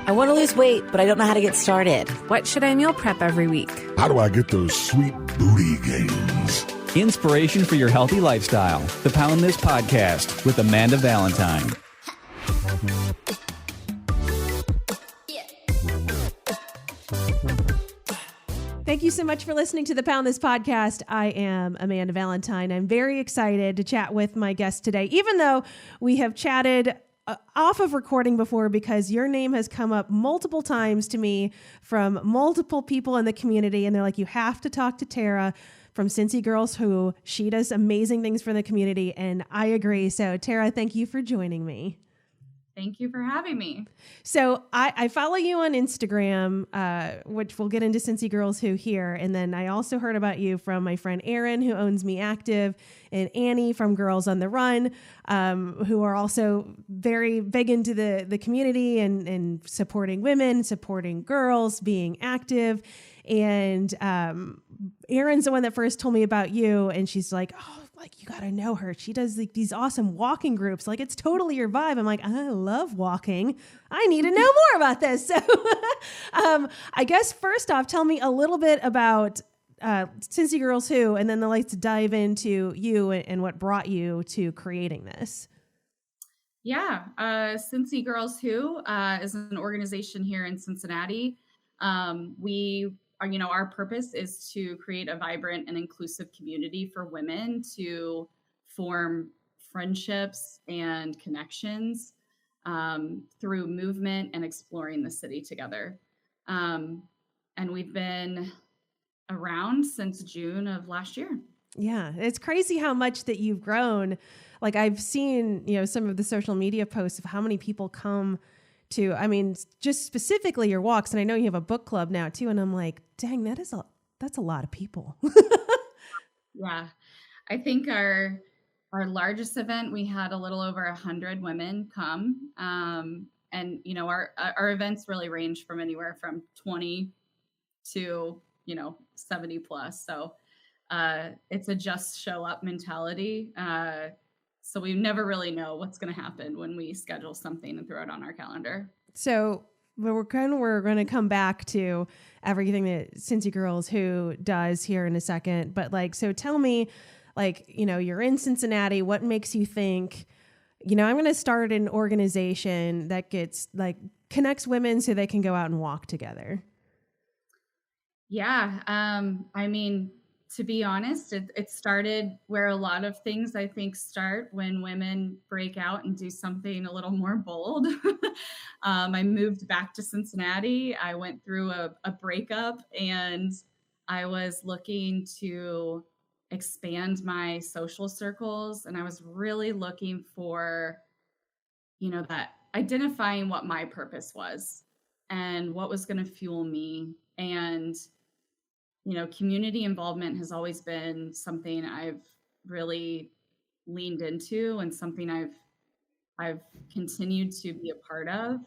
I want to lose weight, but I don't know how to get started. What should I meal prep every week? How do I get those sweet booty gains? Inspiration for your healthy lifestyle. The Pound This Podcast with Amanda Valentine. Thank you so much for listening to the Pound This Podcast. I am Amanda Valentine. I'm very excited to chat with my guest today, even though we have chatted off of recording before, because your name has come up multiple times to me from multiple people in the community. And they're like, you have to talk to Tara from Cincy Girls Who. She does amazing things for the community. And I agree. So Tara, thank you for joining me. Thank you for having me. So I follow you on Instagram, which we'll get into Cincy Girls Who here. And then I also heard about you from my friend Erin, who owns Me Active, and Annie from Girls on the Run, who are also very big into the community and supporting women, supporting girls, being active. And Erin's the one that first told me about you. And she's like, oh, like, you got to know her. She does like these awesome walking groups. Like, it's totally your vibe. I'm like, I love walking. I need to know more about this. So I guess first off, tell me a little bit about Cincy Girls Who, and then let's dive into you and what brought you to creating this. Yeah. Cincy Girls Who is an organization here in Cincinnati. Our purpose is to create a vibrant and inclusive community for women to form friendships and connections through movement and exploring the city together. And we've been around since June of last year. Yeah, it's crazy how much that you've grown. Like, I've seen, some of the social media posts of how many people come to, just specifically your walks. And I know you have a book club now too. And I'm like, dang, that's a lot of people. Yeah. I think our largest event, we had a little over 100 women come. Our events really range from anywhere from 20 to, 70 plus. So it's a just show up mentality. So we never really know what's going to happen when we schedule something and throw it on our calendar. So we're going to come back to everything that Cincy Girls Who does here in a second. But so tell me, you're in Cincinnati. What makes you think, I'm going to start an organization that gets connects women so they can go out and walk together? Yeah. To be honest, it started where a lot of things I think start when women break out and do something a little more bold. I moved back to Cincinnati. I went through a breakup, and I was looking to expand my social circles. And I was really looking for, that identifying what my purpose was and what was going to fuel me. And community involvement has always been something I've really leaned into and something I've continued to be a part of.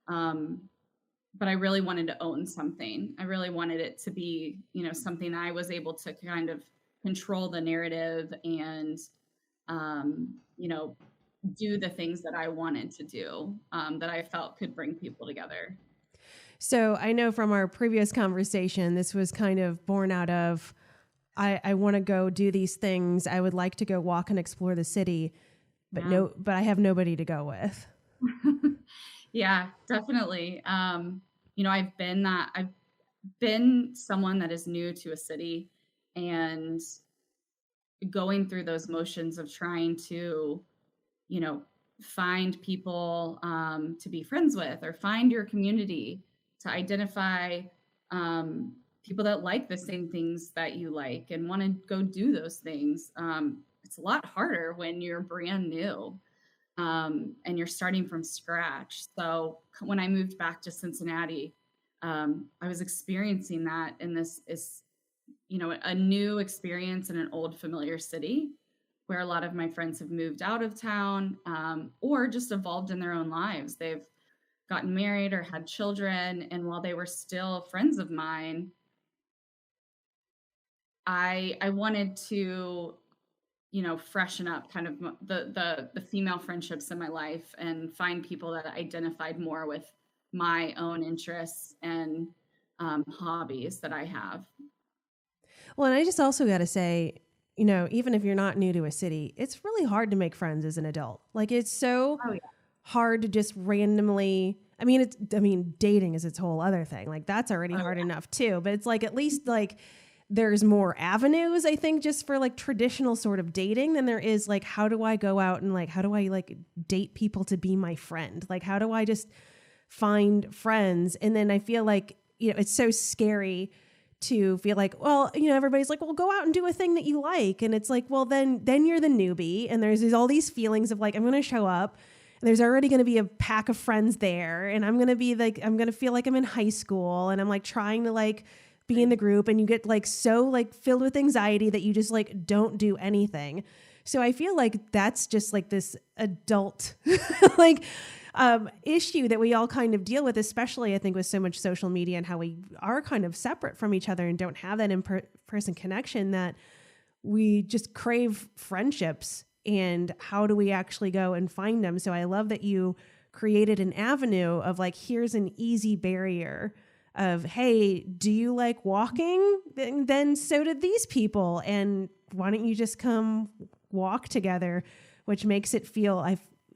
But I really wanted to own something. I really wanted it to be, something I was able to kind of control the narrative and, do the things that I wanted to do, that I felt could bring people together. So I know from our previous conversation, this was kind of born out of, I want to go do these things. I would like to go walk and explore the city, but but I have nobody to go with. Yeah, definitely. I've been someone that is new to a city and going through those motions of trying to, find people to be friends with, or find your community, to identify people that like the same things that you like and want to go do those things. It's a lot harder when you're brand new and you're starting from scratch. So when I moved back to Cincinnati, I was experiencing that, and this is, a new experience in an old familiar city where a lot of my friends have moved out of town or just evolved in their own lives. They've gotten married or had children. And while they were still friends of mine, I wanted to, freshen up kind of the female friendships in my life and find people that identified more with my own interests and hobbies that I have. Well, and I just also got to say, you know, even if you're not new to a city, it's really hard to make friends as an adult. Like it's so Oh, yeah. hard to just randomly. I mean, dating is its whole other thing. Like that's already hard enough too. But it's like at least like there's more avenues, I think, just for like traditional sort of dating than there is like how do I go out and like how do I like date people to be my friend? Like how do I just find friends? And then I feel like, you know, it's so scary to feel like, well, you know, everybody's like, well, go out and do a thing that you like. And it's like, well, then you're the newbie. And there's all these feelings of like, I'm going to show up and there's already going to be a pack of friends there. And I'm going to be like, I'm going to feel like I'm in high school and I'm like trying to like be in the group, and you get like so like filled with anxiety that you just like don't do anything. So I feel like that's just like this adult like issue that we all kind of deal with, especially I think with so much social media and how we are kind of separate from each other and don't have that in-person connection, that we just crave friendships. And how do we actually go and find them? So I love that you created an avenue of like, here's an easy barrier of, hey, do you like walking? Then so did these people. And why don't you just come walk together, which makes it feel,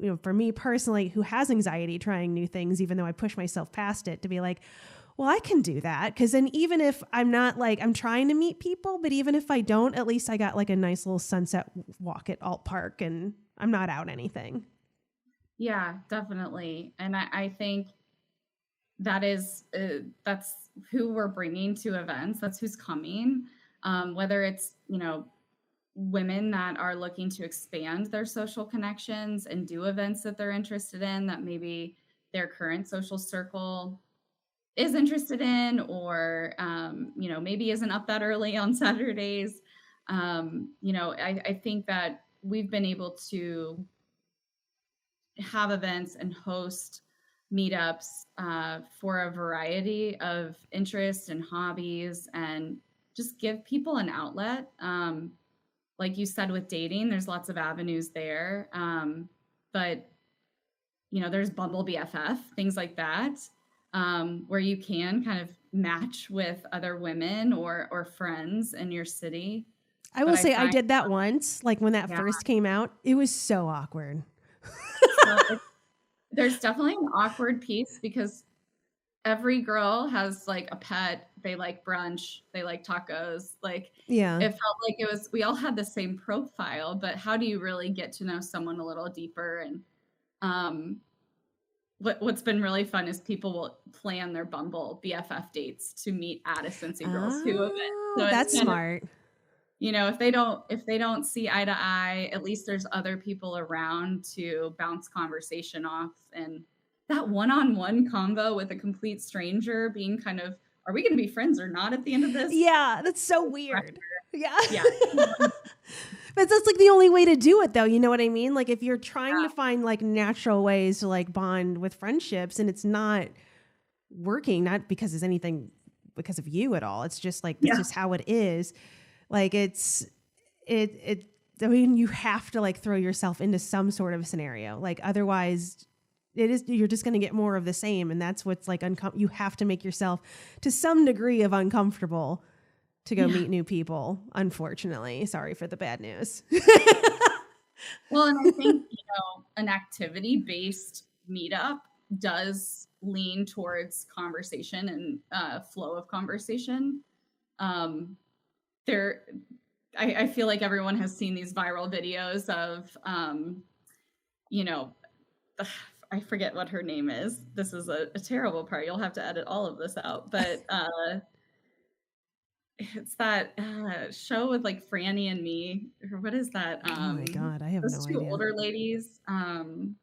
you know, for me personally, who has anxiety trying new things, even though I push myself past it, to be like, well, I can do that. Cause then even if I'm not like, I'm trying to meet people, but even if I don't, at least I got like a nice little sunset walk at Alt Park and I'm not out anything. Yeah, definitely. And I think that is, that's who we're bringing to events. That's who's coming. Whether it's, you know, women that are looking to expand their social connections and do events that they're interested in that maybe their current social circle is interested in, or, you know, maybe isn't up that early on Saturdays. You know, I think that we've been able to have events and host meetups for a variety of interests and hobbies, and just give people an outlet. Like you said, with dating, there's lots of avenues there. But, you know, there's Bumble BFF, things like that, where you can kind of match with other women or friends in your city. I will say I did that once, like when that first came out. It was so awkward. So there's definitely an awkward piece because every girl has like a pet. They like brunch. They like tacos. Like, yeah, it felt like it was, we all had the same profile, but how do you really get to know someone a little deeper? And what's been really fun is people will plan their Bumble BFF dates to meet at a Cincy Girls Who event. So that's smart. You know, if they don't see eye to eye, at least there's other people around to bounce conversation off. And that one-on-one convo with a complete stranger being kind of, are we going to be friends or not at the end of this? Yeah, that's so weird. Yeah. Yeah. But that's like the only way to do it though. You know what I mean? Like if you're trying to find like natural ways to like bond with friendships and it's not working, not because it's anything because of you at all. It's just like, it's just how it is. Like I mean, you have to like throw yourself into some sort of scenario. Like otherwise you're just going to get more of the same. And that's what's like, you have to make yourself to some degree of uncomfortable to go meet new people. Unfortunately, sorry for the bad news. Well, and I think, you know, an activity-based meetup does lean towards conversation and flow of conversation. I feel like everyone has seen these viral videos of, you know, I forget what her name is. This is a terrible part. You'll have to edit all of this out. But it's that show with like Franny and Me. Or what is that? Oh my God, I have no idea. Those two older ladies. Oh,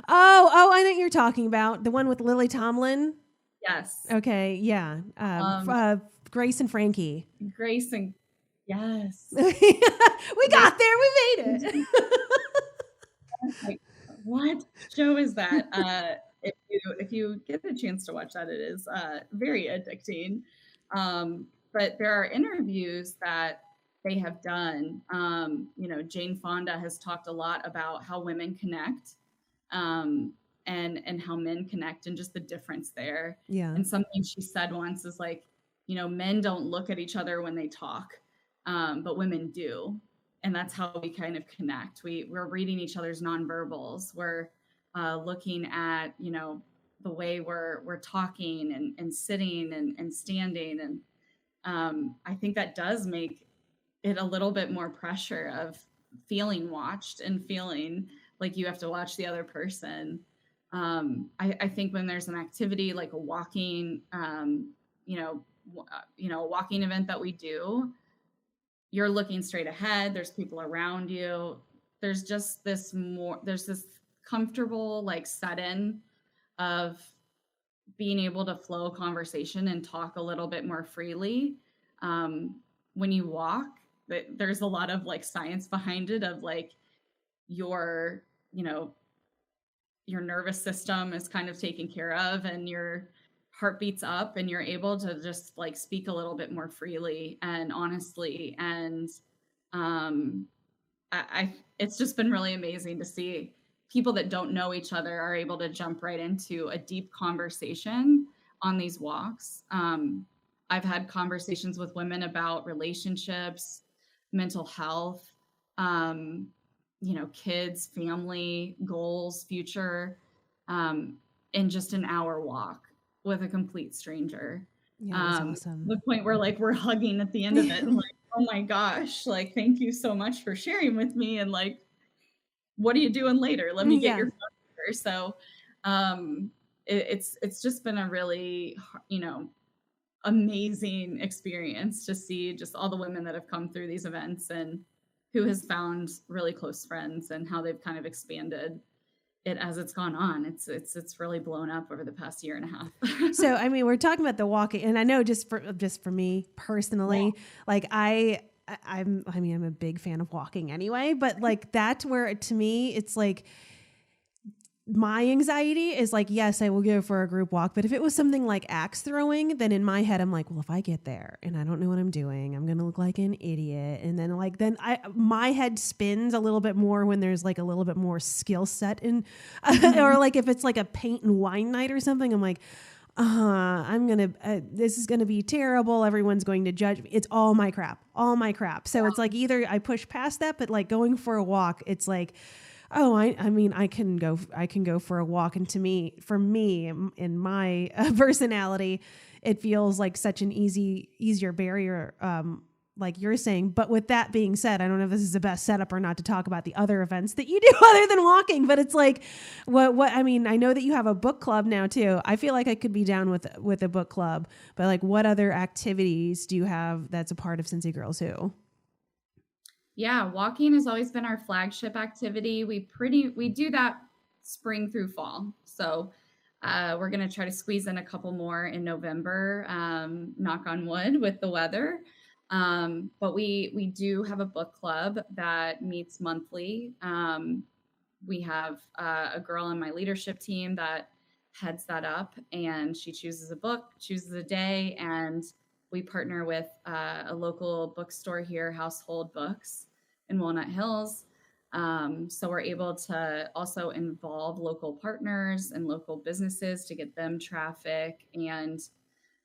I know what you're talking about. The one with Lily Tomlin. Yes. Okay. Yeah. Grace and Frankie. Grace and yes. We got there. We made it. Like, what show is that? If you get a chance to watch that, it is very addicting. But there are interviews that they have done. You know, Jane Fonda has talked a lot about how women connect. and how men connect and just the difference there. Yeah. And something she said once is like, men don't look at each other when they talk, but women do. And that's how we kind of connect. We're reading each other's nonverbals. We're looking at, the way we're talking and sitting and standing. And I think that does make it a little bit more pressure of feeling watched and feeling like you have to watch the other person. I think when there's an activity like a walking, walking event that we do, you're looking straight ahead. There's people around you. There's just there's this comfortable like set in of being able to flow conversation and talk a little bit more freely. When you walk, there's a lot of like science behind it of like your nervous system is kind of taken care of and your heart beats up and you're able to just like speak a little bit more freely and honestly. And it's just been really amazing to see people that don't know each other are able to jump right into a deep conversation on these walks. I've had conversations with women about relationships, mental health, kids, family, goals, future, in just an hour walk with a complete stranger. Yeah, that's awesome. The point where like we're hugging at the end of it and like, oh my gosh, like thank you so much for sharing with me, and like, what are you doing later? Let me get your phone here. So it's just been a really amazing experience to see just all the women that have come through these events and who has found really close friends and how they've kind of expanded it as it's gone on. It's really blown up over the past year and a half. So, I mean, we're talking about the walking, and I know just for me personally, like I'm a big fan of walking anyway, but like that's where to me, it's like my anxiety is like, yes, I will go for a group walk. But if it was something like axe throwing, then in my head, I'm like, well, if I get there and I don't know what I'm doing, I'm going to look like an idiot. And then my head spins a little bit more when there's like a little bit more skill set in, or like if it's like a paint and wine night or something, I'm like, this is going to be terrible. Everyone's going to judge me. It's all my crap. So it's like either I push past that, but like going for a walk, it's like, oh, I mean, I can go for a walk. And for me, in my personality, it feels like such an easier barrier, like you're saying. But with that being said, I don't know if this is the best setup or not to talk about the other events that you do other than walking, but it's like, I mean, I know that you have a book club now too. I feel like I could be down with a book club, but like what other activities do you have that's a part of Cincy Girls Who? Yeah, walking has always been our flagship activity. We do that spring through fall. So we're going to try to squeeze in a couple more in November, knock on wood with the weather. But we do have a book club that meets monthly. We have a girl on my leadership team that heads that up, and she chooses a book, chooses a day, and we partner with a local bookstore here, Household Books in Walnut Hills. So we're able to also involve local partners and local businesses to get them traffic. And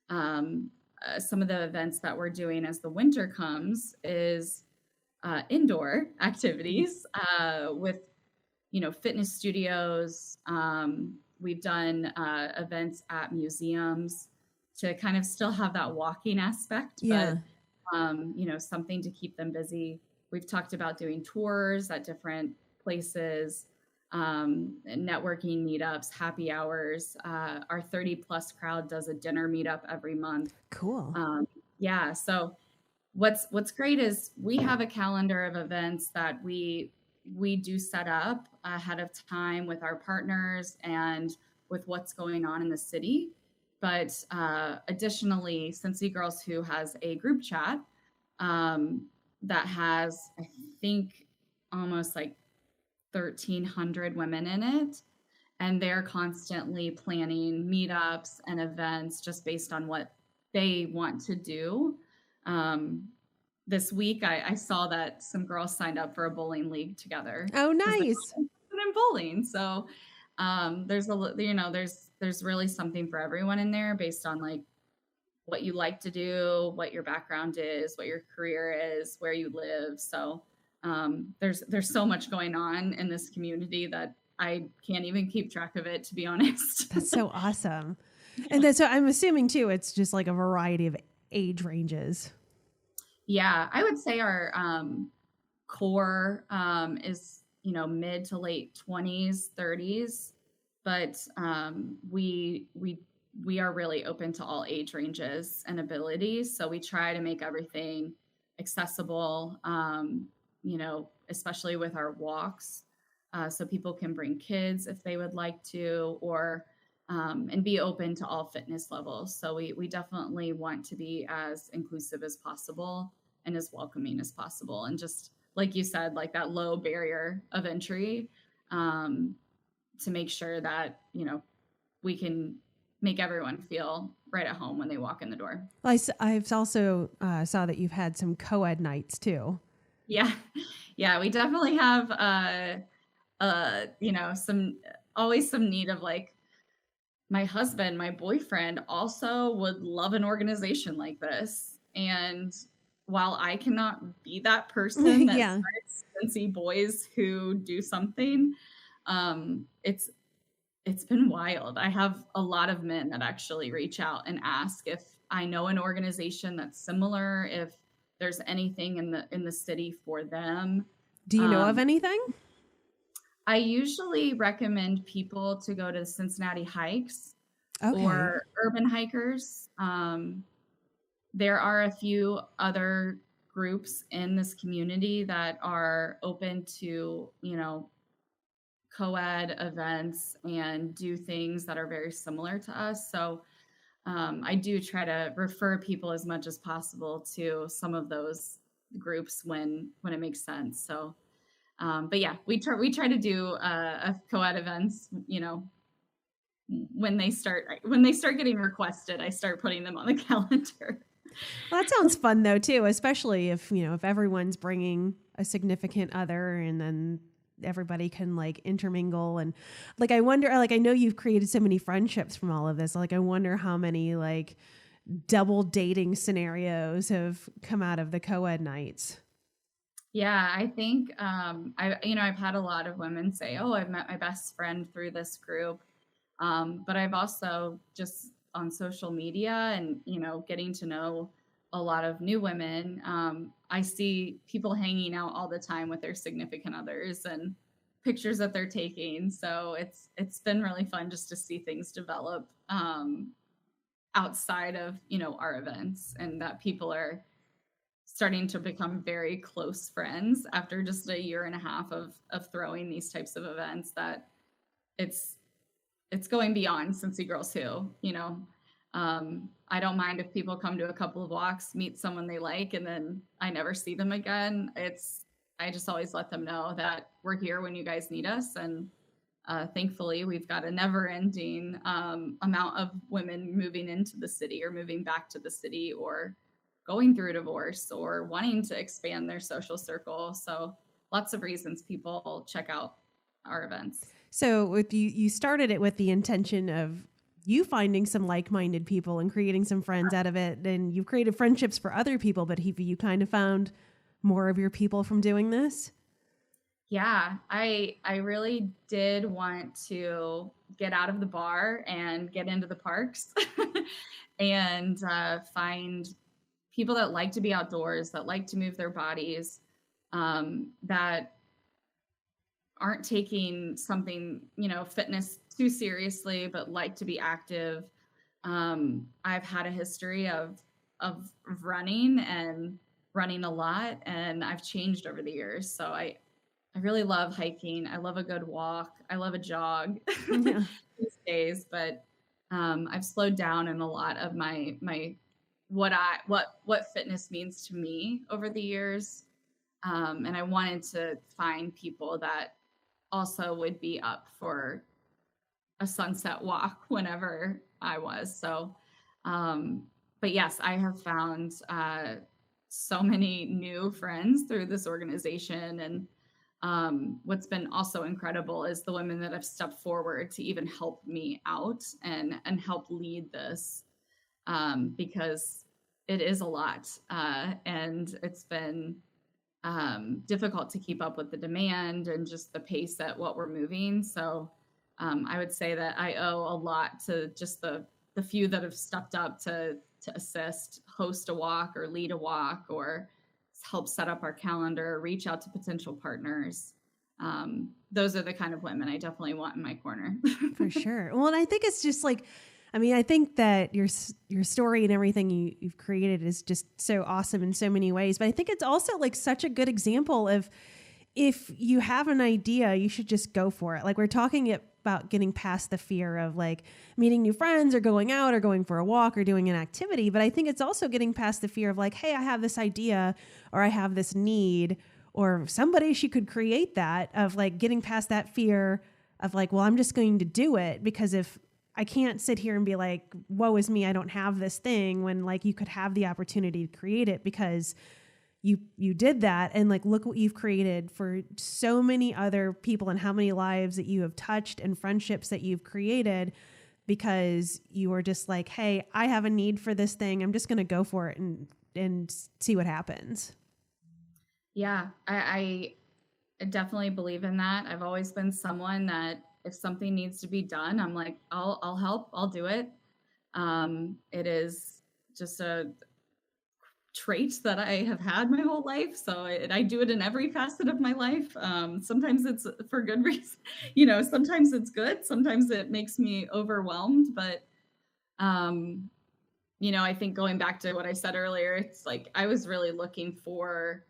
some of the events that we're doing as the winter comes is indoor activities with, fitness studios. We've done events at museums to kind of still have that walking aspect, but, something to keep them busy. We've talked about doing tours at different places, networking meetups, happy hours. Our 30 plus crowd does a dinner meetup every month. Cool. So what's great is we have a calendar of events that we do set up ahead of time with our partners and with what's going on in the city. But additionally, Cincy Girls Who has a group chat that has, I think, almost like 1,300 women in it. And they're constantly planning meetups and events just based on what they want to do. This week, I saw that some girls signed up for a bowling league together. Oh, nice. In bowling. So There's really something for everyone in there based on like what you like to do, what your background is, what your career is, where you live. So there's so much going on in this community that I can't even keep track of it, to be honest. That's so awesome. And then, so I'm assuming too, it's just like a variety of age ranges. Yeah, I would say our core is, mid to late 20s, 30s, but we are really open to all age ranges and abilities. So we try to make everything accessible, especially with our walks. So people can bring kids if they would like to, or and be open to all fitness levels. So we definitely want to be as inclusive as possible and as welcoming as possible. And just like you said, like that low barrier of entry, to make sure that, we can make everyone feel right at home when they walk in the door. Well, I've also saw that you've had some co-ed nights too. Yeah. Yeah. We definitely have, always some need of like, my husband, my boyfriend also would love an organization like this. And while I cannot be that person that Yeah. starts Cincy boys who do something, it's been wild. I have a lot of men that actually reach out and ask if I know an organization that's similar, if there's anything in the city for them. Do you know of anything? I usually recommend people to go to Cincinnati hikes or urban hikers. There are a few other groups in this community that are open to, co-ed events and do things that are very similar to us. So I do try to refer people as much as possible to some of those groups when it makes sense. So, but yeah, we try to do a co-ed events, when they start getting requested, I start putting them on the calendar. Well, that sounds fun though too, especially if everyone's bringing a significant other, and then everybody can like intermingle. And like, I wonder, like, I know you've created so many friendships from all of this. Like, I wonder how many like double dating scenarios have come out of the co-ed nights. Yeah, I think I've had a lot of women say, "Oh, I've met my best friend through this group," but I've also just on social media and getting to know a lot of new women. I see people hanging out all the time with their significant others and pictures that they're taking. So it's been really fun just to see things develop outside of our events, and that people are starting to become very close friends after just a year and a half of throwing these types of events. That it's going beyond Cincy Girls Who, I don't mind if people come to a couple of walks, meet someone they like, and then I never see them again. I just always let them know that we're here when you guys need us. And thankfully, we've got a never-ending amount of women moving into the city or moving back to the city or going through a divorce or wanting to expand their social circle. So lots of reasons people check out our events. So with you started it with the intention of you finding some like-minded people and creating some friends out of it. And you've created friendships for other people, but have you kind of found more of your people from doing this? Yeah, I really did want to get out of the bar and get into the parks and find people that like to be outdoors, that like to move their bodies, that aren't taking something, fitness too seriously, but like to be active. I've had a history of running and running a lot, and I've changed over the years. So I really love hiking. I love a good walk. I love a jog these days, but I've slowed down in a lot of my what fitness means to me over the years. And I wanted to find people that also would be up for a sunset walk whenever I was. So, but yes, I have found so many new friends through this organization, and what's been also incredible is the women that have stepped forward to even help me out and help lead this, because it is a lot, and it's been difficult to keep up with the demand and just the pace at what we're moving. So I would say that I owe a lot to just the few that have stepped up to assist, host a walk or lead a walk or help set up our calendar, reach out to potential partners. Those are the kind of women I definitely want in my corner. For sure. Well, and I think it's just like, I mean, I think that your story and everything you've created is just so awesome in so many ways. But I think it's also like such a good example of, if you have an idea, you should just go for it. Like, we're talking about getting past the fear of like meeting new friends or going out or going for a walk or doing an activity. But I think it's also getting past the fear of like, hey, I have this idea or I have this need, or somebody she could create that, of like getting past that fear of like, well, I'm just going to do it, because if I can't sit here and be like, woe is me, I don't have this thing, when like you could have the opportunity to create it, because you did that, and like, look what you've created for so many other people and how many lives that you have touched and friendships that you've created, because you were just like, hey, I have a need for this thing. I'm just going to go for it and see what happens. Yeah, I definitely believe in that. I've always been someone that if something needs to be done, I'm like, I'll help, I'll do it. It is just a trait that I have had my whole life. So I do it in every facet of my life. Sometimes it's for good reason, sometimes it's good. Sometimes it makes me overwhelmed, but, I think going back to what I said earlier, it's like, I was really looking for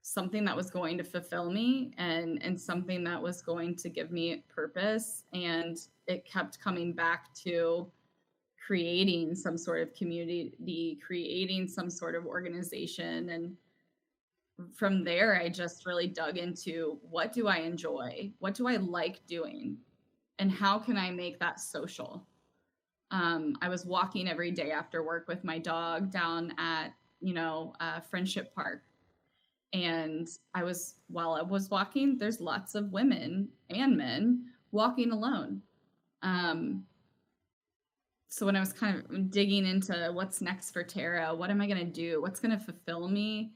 something that was going to fulfill me and something that was going to give me purpose. And it kept coming back to creating some sort of community, creating some sort of organization. And from there, I just really dug into, what do I enjoy? What do I like doing? And how can I make that social? I was walking every day after work with my dog down at, Friendship Park. And while I was walking, there's lots of women and men walking alone. So when I was kind of digging into what's next for Tara, what am I going to do? What's going to fulfill me?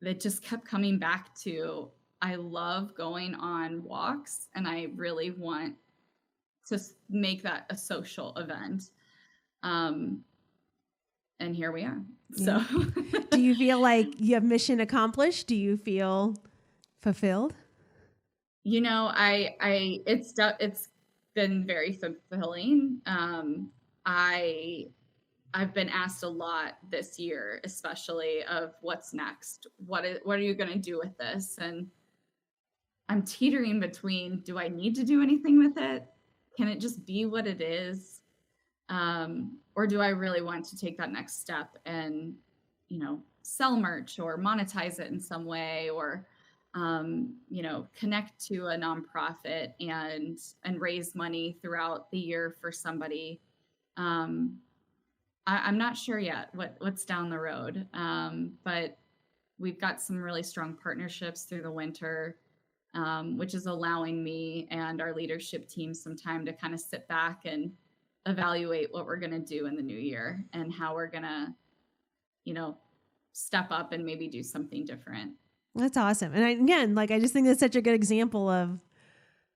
That just kept coming back to, I love going on walks, and I really want to make that a social event. And here we are. So do you feel like you have mission accomplished? Do you feel fulfilled? It's been very fulfilling. I've been asked a lot this year, especially, of what's next. What are you going to do with this? And I'm teetering between, do I need to do anything with it? Can it just be what it is? Or do I really want to take that next step and, sell merch or monetize it in some way, or, connect to a nonprofit and raise money throughout the year for somebody. I'm not sure yet what's down the road. But we've got some really strong partnerships through the winter, which is allowing me and our leadership team some time to kind of sit back and evaluate what we're going to do in the new year and how we're going to, step up and maybe do something different. That's awesome. And I just think that's such a good example of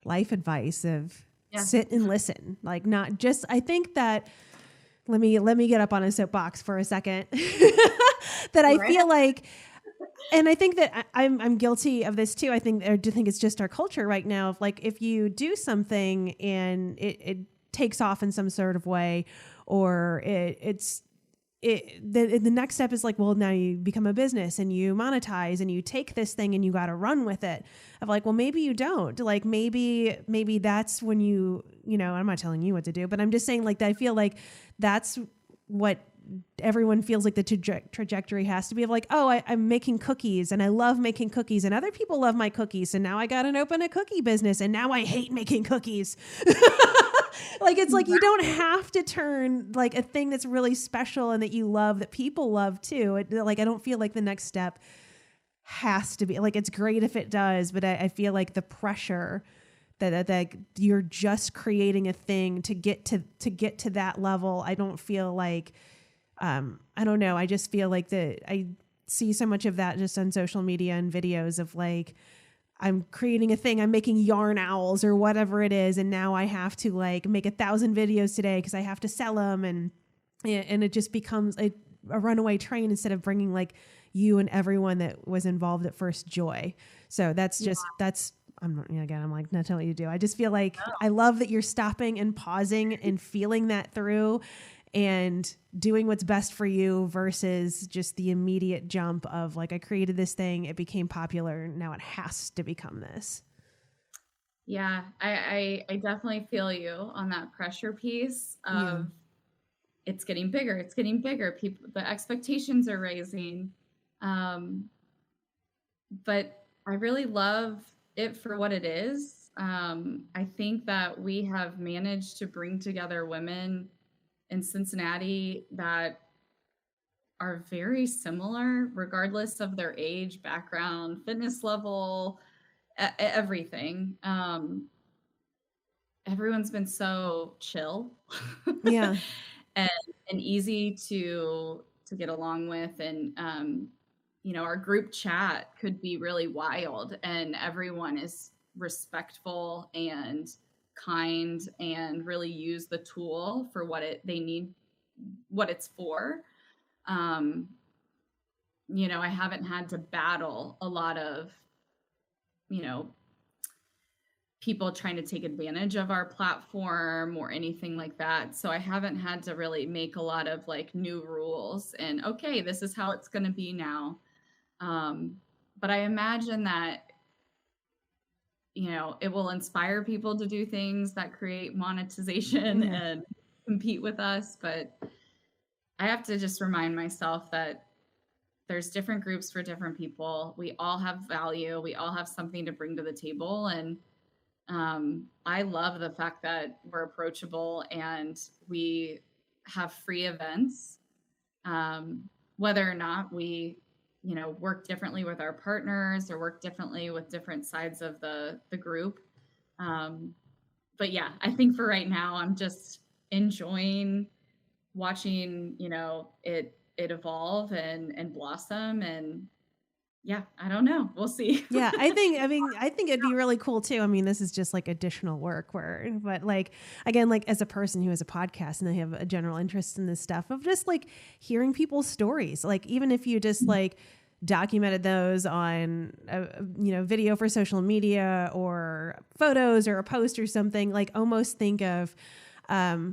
life advice of sit and listen. Like, not just, I think that, let me get up on a soapbox for a second, that I feel like, and I think that I'm guilty of this too. I think it's just our culture right now of like, if you do something and it takes off in some sort of way, or the next step is like, well, now you become a business and you monetize and you take this thing and you got to run with it. Of like, well, maybe you don't. Like, maybe that's when I'm not telling you what to do, but I'm just saying, like, I feel like that's what everyone feels like the trajectory has to be, of like, oh, I'm making cookies and I love making cookies and other people love my cookies. And now I got to open a cookie business and now I hate making cookies. Like, it's like, you don't have to turn like a thing that's really special and that you love, that people love too. Like, I don't feel like the next step has to be like, it's great if it does, but I feel like the pressure that you're just creating a thing to get to that level. I don't feel like, I don't know. I just feel like I see so much of that just on social media and videos of like, I'm creating a thing, I'm making yarn owls or whatever it is. And now I have to like make 1,000 videos today because I have to sell them. And it just becomes a runaway train instead of bringing like you and everyone that was involved at first joy. So that's I'm like, not telling you to do. I just feel like I love that you're stopping and pausing and feeling that through and doing what's best for you versus just the immediate jump of like, I created this thing, it became popular, now it has to become this. Yeah, I definitely feel you on that pressure piece of it's getting bigger. It's getting bigger. The expectations are raising. But I really love it for what it is. I think that we have managed to bring together women in Cincinnati that are very similar, regardless of their age, background, fitness level, everything. Everyone's been so chill, Yeah, and easy to get along with, and our group chat could be really wild, and everyone is respectful and kind and really use the tool for what they need, what it's for. I haven't had to battle a lot of, people trying to take advantage of our platform or anything like that. So I haven't had to really make a lot of like new rules and, okay, this is how it's going to be now. But I imagine that, it will inspire people to do things that create monetization and compete with us. But I have to just remind myself that there's different groups for different people. We all have value. We all have something to bring to the table. And I love the fact that we're approachable and we have free events, whether or not we, work differently with our partners or work differently with different sides of the group. But yeah, I think for right now, I'm just enjoying watching, it evolve and blossom. And yeah, I don't know. We'll see. Yeah, I think it'd be really cool too. I mean, this is just like additional work but like, again, like as a person who has a podcast and I have a general interest in this stuff of just like hearing people's stories, like even if you just like documented those on video for social media or photos or a post or something, like almost think of,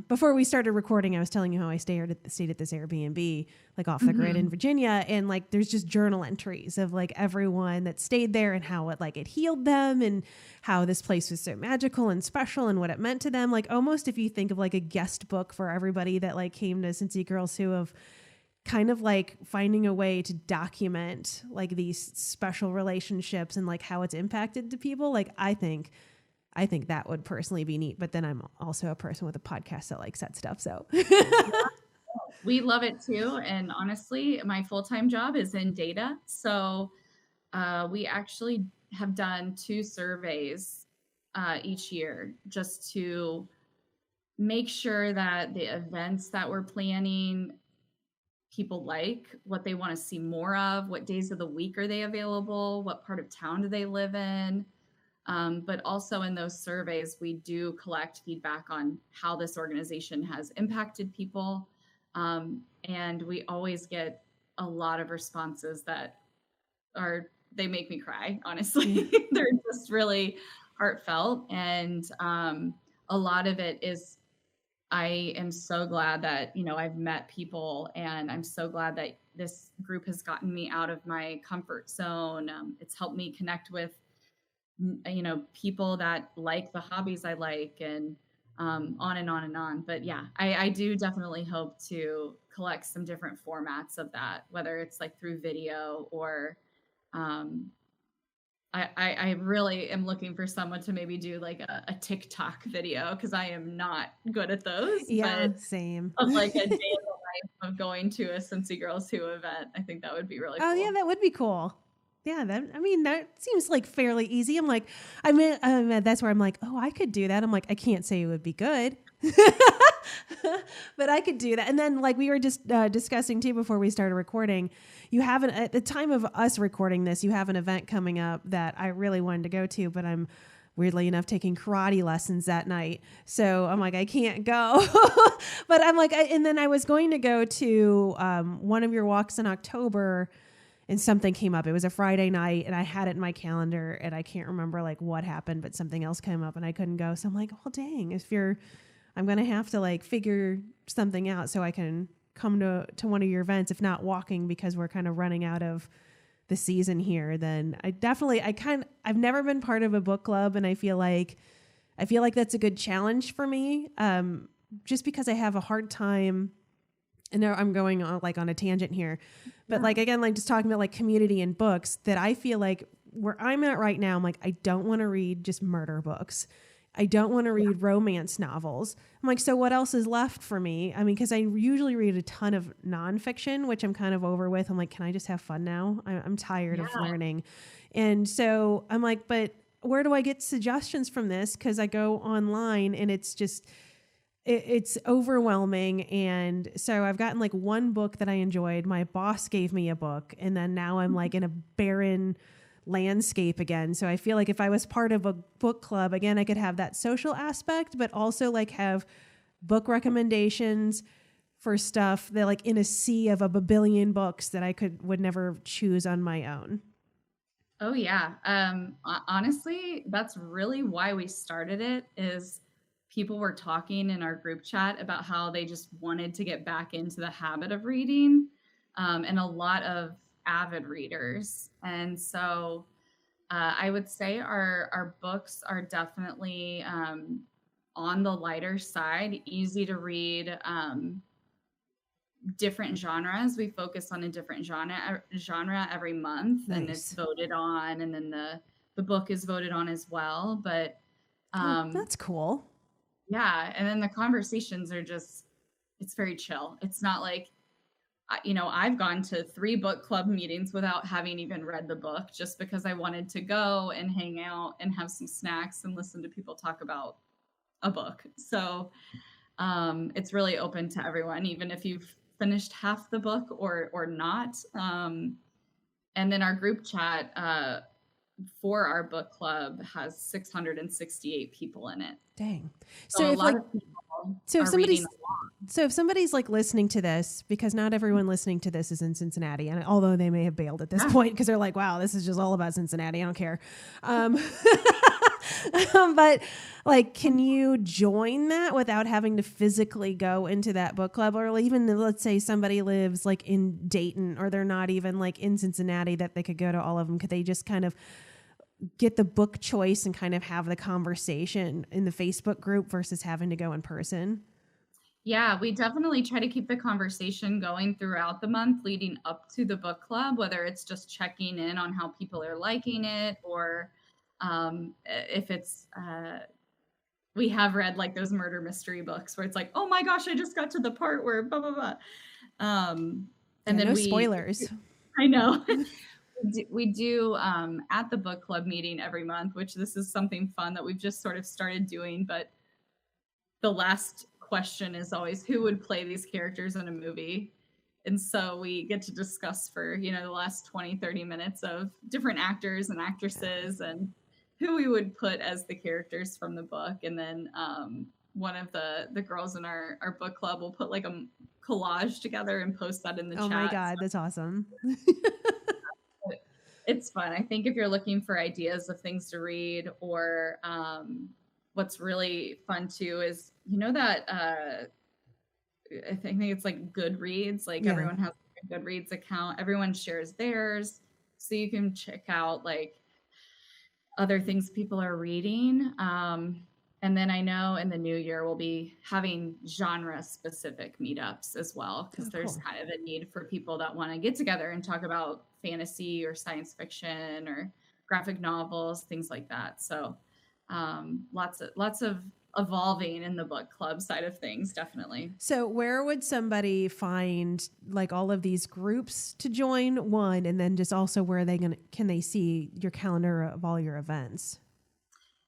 before we started recording, I was telling you how I stayed at this Airbnb, like off the grid in Virginia. And like, there's just journal entries of like everyone that stayed there and how it healed them and how this place was so magical and special and what it meant to them. Like almost if you think of like a guest book for everybody that like came to Cincy Girls Who, of kind of like finding a way to document like these special relationships and like how it's impacted to people. Like I think that would personally be neat, but then I'm also a person with a podcast that likes that stuff. So we love it too. And honestly, my full-time job is in data. So we actually have done 2 surveys each year just to make sure that the events that we're planning, people like, what they want to see more of, what days of the week are they available, what part of town do they live in. But also in those surveys, we do collect feedback on how this organization has impacted people. And we always get a lot of responses that they make me cry, honestly. They're just really heartfelt. And a lot of it is, I am so glad that, I've met people, and I'm so glad that this group has gotten me out of my comfort zone. It's helped me connect with people that like the hobbies I like, and on and on and on. But yeah, I do definitely hope to collect some different formats of that, whether it's like through video or I really am looking for someone to maybe do like a TikTok video, because I am not good at those. Yeah, but same. Of like a day in the life of going to a Cincy Girls Who event. I think that would be really cool. Oh yeah, that would be cool. Yeah, that seems like fairly easy. I'm like, I mean, that's where I'm like, oh, I could do that. I'm like, I can't say it would be good, but I could do that. And then like we were just discussing too before we started recording, at the time of us recording this, you have an event coming up that I really wanted to go to, but I'm weirdly enough taking karate lessons that night. So I'm like, I can't go, but I'm like, and then I was going to go to one of your walks in October. And something came up. It was a Friday night and I had it in my calendar and I can't remember like what happened, but something else came up and I couldn't go. So I'm like, well, dang, I'm going to have to like figure something out so I can come to one of your events, if not walking, because we're kind of running out of the season here. Then I've never been part of a book club. And I feel like that's a good challenge for me. Just because I have a hard time. And now I'm going on like on a tangent here, but like, again, like just talking about like community and books that I feel like where I'm at right now, I'm like, I don't want to read just murder books. I don't want to read romance novels. I'm like, so what else is left for me? I mean, cause I usually read a ton of nonfiction, which I'm kind of over with. I'm like, can I just have fun now? I'm tired of learning. And so I'm like, but where do I get suggestions from this? Cause I go online and it's just, it's overwhelming. And so I've gotten like one book that I enjoyed. My boss gave me a book and then now I'm like in a barren landscape again. So I feel like if I was part of a book club, again, I could have that social aspect, but also like have book recommendations for stuff that like in a sea of a billion books that I would never choose on my own. Oh yeah. Honestly, that's really why we started it is people were talking in our group chat about how they just wanted to get back into the habit of reading, and a lot of avid readers. And so I would say our books are definitely on the lighter side, easy to read, different genres. We focus on a different genre every month. Nice. And it's voted on, and then the book is voted on as well. But that's cool. Yeah. And then the conversations are just, it's very chill. It's not like, I've gone to 3 book club meetings without having even read the book just because I wanted to go and hang out and have some snacks and listen to people talk about a book. So it's really open to everyone, even if you've finished half the book or not. And then our group chat for our book club has 668 people in it. Dang. So if somebody's like listening to this, because not everyone listening to this is in Cincinnati, and although they may have bailed at this point because they're like, wow, this is just all about Cincinnati, I don't care. But like, can you join that without having to physically go into that book club? Or even let's say somebody lives like in Dayton, or they're not even like in Cincinnati that they could go to all of them. Could they just kind of get the book choice and kind of have the conversation in the Facebook group versus having to go in person? Yeah, we definitely try to keep the conversation going throughout the month leading up to the book club, whether it's just checking in on how people are liking it, or if it's, we have read like those murder mystery books where it's like, oh my gosh, I just got to the part where blah, blah, blah. And then no spoilers. I know. We do at the book club meeting every month, which this is something fun that we've just sort of started doing. But the last question is always, who would play these characters in a movie? And so we get to discuss for, the last 20, 30 minutes of different actors and actresses and who we would put as the characters from the book. And then one of the girls in our book club will put like a collage together and post that in the chat. Oh my God, that's awesome. It's fun. I think if you're looking for ideas of things to read, or what's really fun too is, that I think it's like Goodreads, like everyone has a Goodreads account. Everyone shares theirs. So you can check out like other things people are reading. And then I know in the new year, we'll be having genre specific meetups as well, because there's kind of a need for people that want to get together and talk about fantasy or science fiction or graphic novels, things like that. So lots of evolving in the book club side of things, definitely. So where would somebody find like all of these groups to join, one, and then just also where can they see your calendar of all your events?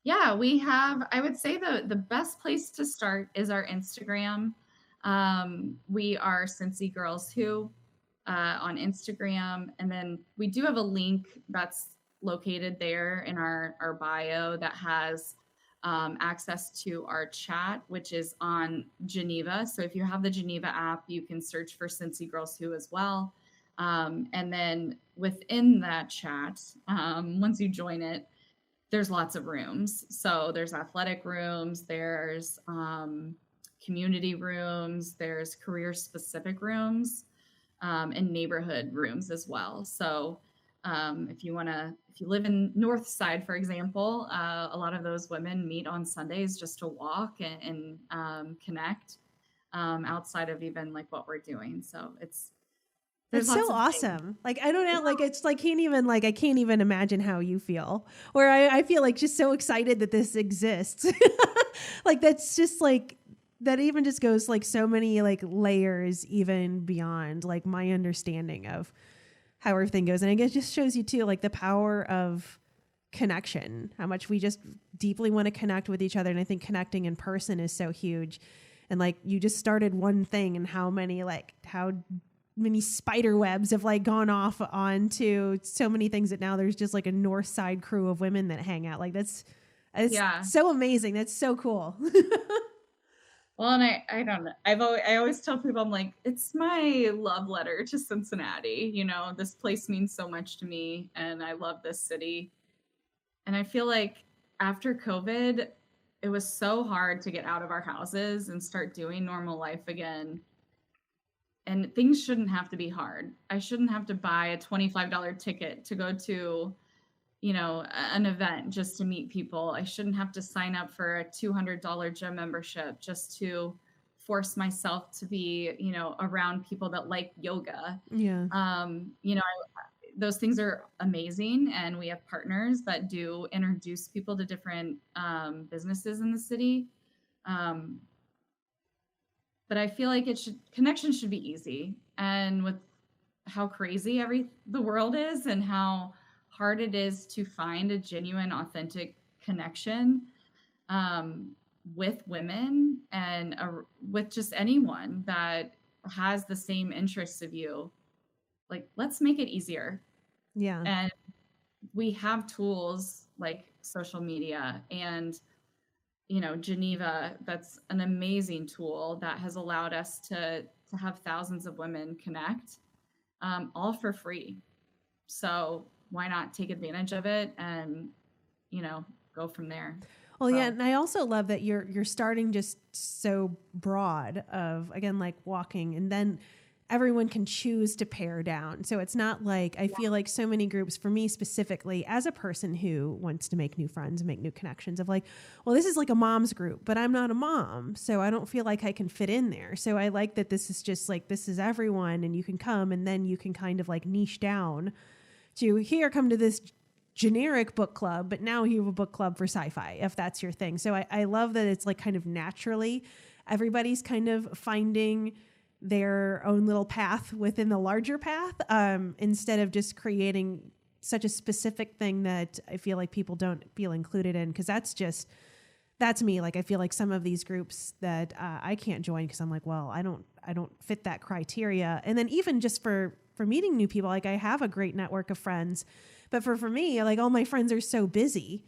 Yeah, we have, I would say the best place to start is our Instagram. We are Cincy Girls Who on Instagram. And then we do have a link that's located there in our bio that has access to our chat, which is on Geneva. So if you have the Geneva app, you can search for Cincy Girls Who as well. And then within that chat, once you join it, there's lots of rooms. So there's athletic rooms, there's community rooms, there's career specific rooms, and neighborhood rooms as well. So if you live in North Side, for example, a lot of those women meet on Sundays just to walk and connect outside of even like what we're doing. So That's so awesome. Like, I don't know, like, it's like, I can't even imagine how you feel, where I feel like just so excited that this exists. Like, that's just like, that even just goes like so many like layers even beyond like my understanding of how everything goes. And I guess it just shows you too, like the power of connection, how much we just deeply want to connect with each other. And I think connecting in person is so huge. And like, you just started one thing and how many spider webs have like gone off onto so many things that now there's just like a North Side crew of women that hang out. Like it's so amazing. That's so cool. Well, and I don't know. I always tell people, I'm like, it's my love letter to Cincinnati. You know, this place means so much to me and I love this city. And I feel like after COVID, it was so hard to get out of our houses and start doing normal life again. And things shouldn't have to be hard. I shouldn't have to buy a $25 ticket to go to, you know, an event just to meet people. I shouldn't have to sign up for a $200 gym membership just to force myself to be, you know, around people that like yoga. Yeah. You know, those things are amazing. And we have partners that do introduce people to different businesses in the city. But I feel like connection should be easy. And with how crazy the world is and how hard it is to find a genuine, authentic connection with women and with just anyone that has the same interests of you, like, let's make it easier. Yeah. And we have tools like social media and, you know, Geneva, that's an amazing tool that has allowed us to have thousands of women connect, all for free. So why not take advantage of it and, you know, go from there? Well, yeah. And I also love that you're starting just so broad of, again, like walking, and then everyone can choose to pare down. So it's not like, I feel like so many groups, for me specifically, as a person who wants to make new friends and make new connections, of like, well, this is like a mom's group, but I'm not a mom, so I don't feel like I can fit in there. So I like that this is just like, this is everyone, and you can come, and then you can kind of like niche down to here, come to this generic book club, but now you have a book club for sci-fi, if that's your thing. So I love that it's like kind of naturally everybody's kind of finding their own little path within the larger path, instead of just creating such a specific thing that I feel like people don't feel included in. Cause that's me. Like, I feel like some of these groups that I can't join because I'm like, well, I don't fit that criteria. And then even just for meeting new people, like I have a great network of friends, but for me, like all my friends are so busy,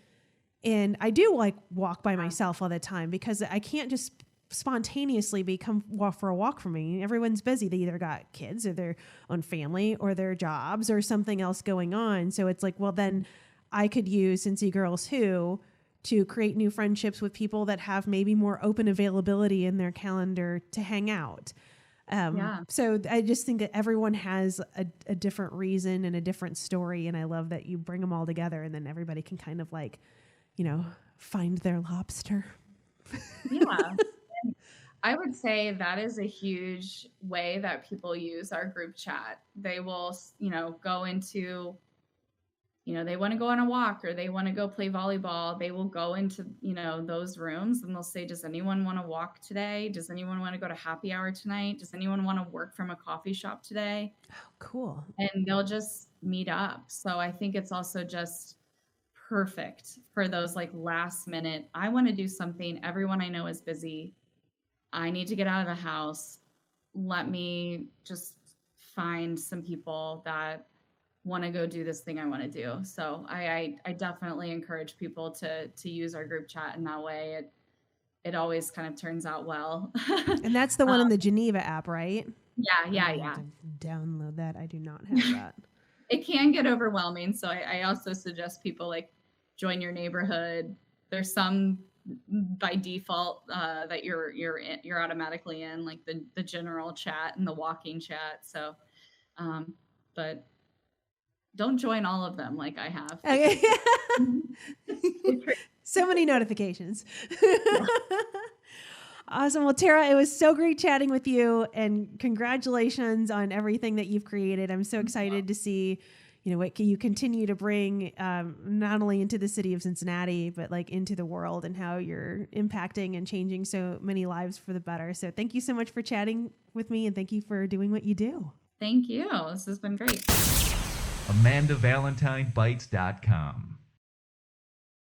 and I do like walk by myself all the time because I can't just spontaneously come walk for a walk for me. Everyone's busy. They either got kids or their own family or their jobs or something else going on. So it's like, well, then I could use Cincy Girls Who to create new friendships with people that have maybe more open availability in their calendar to hang out. So I just think that everyone has a different reason and a different story. And I love that you bring them all together, and then everybody can kind of like, you know, find their lobster. Yeah. I would say that is a huge way that people use our group chat. They will, you know, go into, they want to go on a walk or they want to go play volleyball, they will go into, those rooms and they'll say, does anyone want to walk today? Does anyone want to go to happy hour tonight? Does anyone want to work from a coffee shop today? Oh, cool. And they'll just meet up. So I think it's also just perfect for those like last minute, I want to do something. Everyone I know is busy. I need to get out of the house. Let me just find some people that want to go do this thing I want to do. So I definitely encourage people to use our group chat in that way. It always kind of turns out well. And that's the one in the Geneva app, right? Yeah. I have to download that. I do not have that. It can get overwhelming. So I also suggest people like join your neighborhood. There's some by default that you're automatically in, like the general chat and the walking chat. So, but don't join all of them like I have. Okay. So many notifications. Awesome. Well, Tara, it was so great chatting with you, and congratulations on everything that you've created. I'm so excited to see, what you continue to bring not only into the city of Cincinnati, but like into the world, and how you're impacting and changing so many lives for the better. So thank you so much for chatting with me, and thank you for doing what you do. Thank you. This has been great. AmandaValentineBites.com